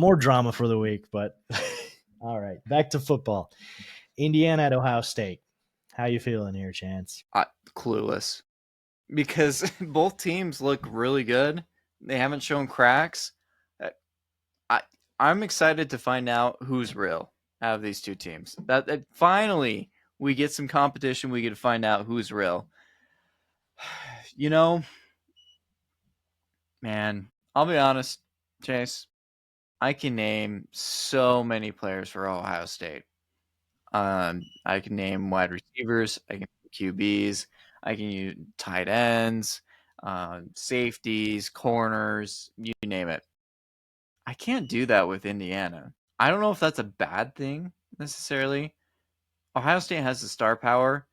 more drama for the week, but all right, back to football. Indiana at Ohio State. How you feeling here, Chance? Clueless. Because both teams look really good. They haven't shown cracks. I'm excited to find out who's real out of these two teams. That finally we get some competition. We get to find out who's real. You know, man, I'll be honest, Chase. I can name so many players for Ohio State. I can name wide receivers. I can name QBs. I can use tight ends, safeties, corners, you name it. I can't do that with Indiana. I don't know if that's a bad thing necessarily. Ohio State has the star power,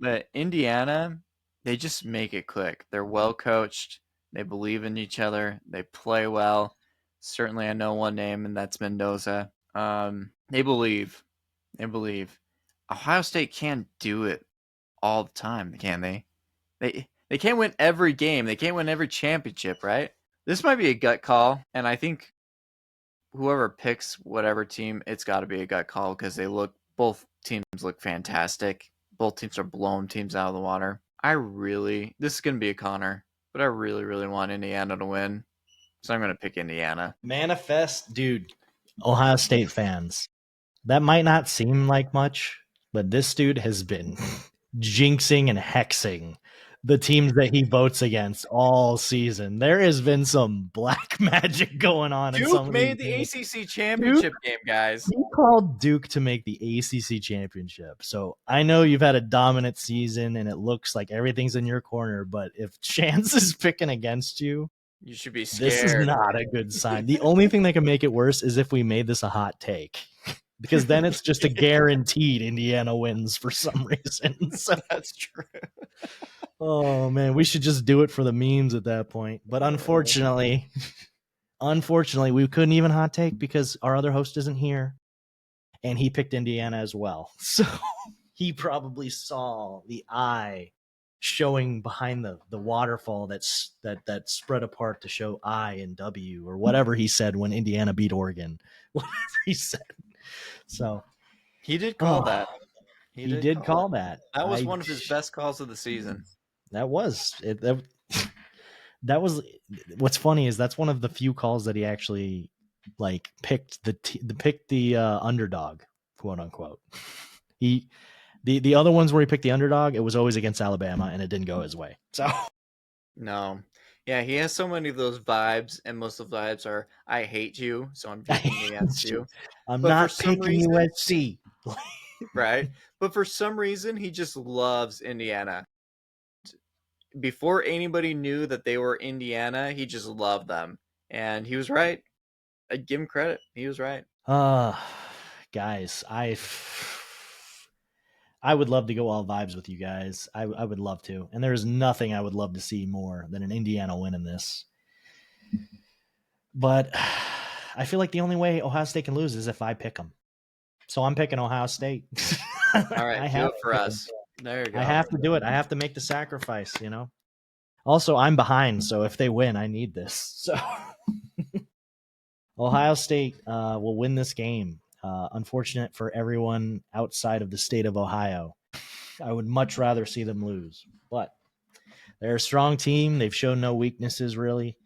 but Indiana, they just make it click. They're well coached. They believe in each other. They play well. Certainly, I know one name, and that's Mendoza. They believe. They believe. Ohio State can't do it all the time, can they? They can't win every game. They can't win every championship, right? This might be a gut call, and I think whoever picks whatever team, it's got to be a gut call because both teams look fantastic. Both teams are blowing teams out of the water. This is going to be a Connor, but I really, really want Indiana to win. So I'm going to pick Indiana. Manifest, dude. Ohio State fans. That might not seem like much, but this dude has been jinxing and hexing the teams that he votes against all season. There has been some black magic going on. Duke made the ACC championship game, guys. He called Duke to make the ACC championship. So I know you've had a dominant season and it looks like everything's in your corner, but if Chance is picking against you, you should be scared. This is not a good sign. The only thing that can make it worse is if we made this a hot take. Because then it's just a guaranteed Indiana wins for some reason. So that's true. Oh man, we should just do it for the memes at that point. But unfortunately, we couldn't even hot take because our other host isn't here, and he picked Indiana as well. So he probably saw the eye showing behind the waterfall that spread apart to show I and W or whatever he said when Indiana beat Oregon. Whatever he said. So he did call that. He did call that. That was one of his best calls of the season. That was it. That was what's funny is that's one of the few calls that he actually like picked the underdog, quote unquote. The other ones where he picked the underdog, it was always against Alabama and it didn't go his way. So no. Yeah, he has so many of those vibes, and most of the vibes are "I hate you," so I'm picking against you. I'm not picking USC, right? But for some reason, he just loves Indiana. Before anybody knew that they were Indiana, he just loved them, and he was right. I give him credit; he was right. Guys, I would love to go all vibes with you guys. I would love to. And there's nothing I would love to see more than an Indiana win in this. But I feel like the only way Ohio State can lose is if I pick them. So I'm picking Ohio State. All right, do it for us. There you go. I have to do it. I have to make the sacrifice, you know. Also, I'm behind, so if they win, I need this. So Ohio State will win this game. Unfortunate for everyone outside of the state of Ohio. I would much rather see them lose, but they're a strong team. They've shown no weaknesses, really.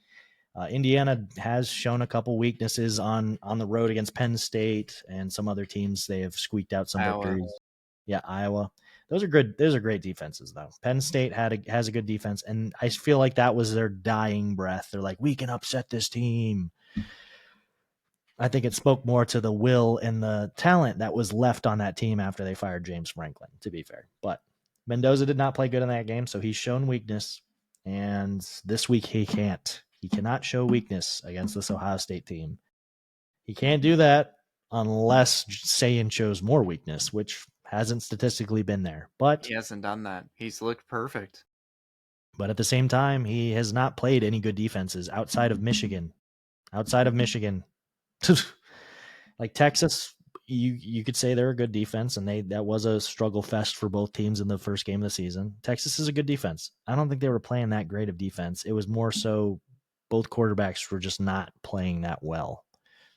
Indiana has shown a couple weaknesses on the road against Penn State and some other teams. They have squeaked out some victories. Yeah, Iowa. Those are good. Those are great defenses, though. Penn State has a good defense, and I feel like that was their dying breath. They're like, we can upset this team. I think it spoke more to the will and the talent that was left on that team after they fired James Franklin, to be fair. But Mendoza did not play good in that game, so he's shown weakness. And this week he can't. He cannot show weakness against this Ohio State team. He can't do that unless Sayan shows more weakness, which hasn't statistically been there. But he hasn't done that. He's looked perfect. But at the same time, he has not played any good defenses outside of Michigan. Like Texas, you could say they're a good defense, and that was a struggle fest for both teams in the first game of the season. Texas is a good defense. I don't think they were playing that great of defense. It was more so both quarterbacks were just not playing that well.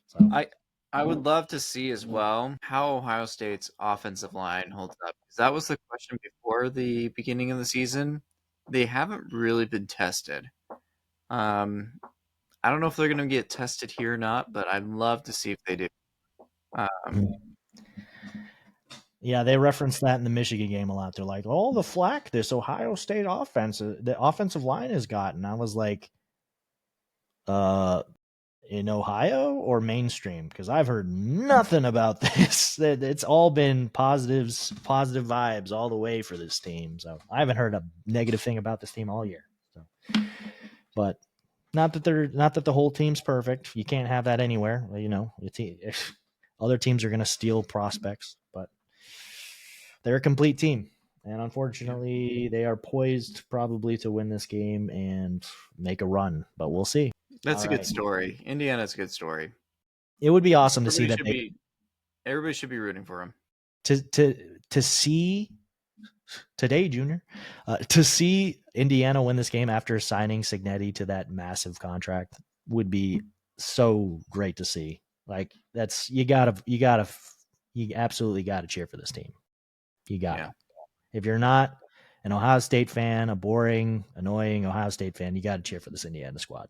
So I would love to see as well how Ohio State's offensive line holds up. 'Cause that was the question before the beginning of the season. They haven't really been tested. Um, I don't know if they're going to get tested here or not, but I'd love to see if they do. yeah, they referenced that in the Michigan game a lot. They're like, "Oh, the flack this Ohio State offense, the offensive line has gotten." I was like, in Ohio or mainstream? Because I've heard nothing about this. It's all been positive vibes all the way for this team. So I haven't heard a negative thing about this team all year. So, but not that the whole team's perfect. You can't have that anywhere. You know, other teams are going to steal prospects, but they're a complete team. And unfortunately, they are poised probably to win this game and make a run, but we'll see. That's All a good right. story. Indiana's a good story. It would be awesome to see Everybody that should be everybody should be rooting for him. to see today, Junior, to see Indiana win this game after signing Signetti to that massive contract would be so great to see. Like that's you absolutely gotta cheer for this team. You got to. Yeah. If you're not an Ohio State fan, a boring, annoying Ohio State fan, you got to cheer for this Indiana squad.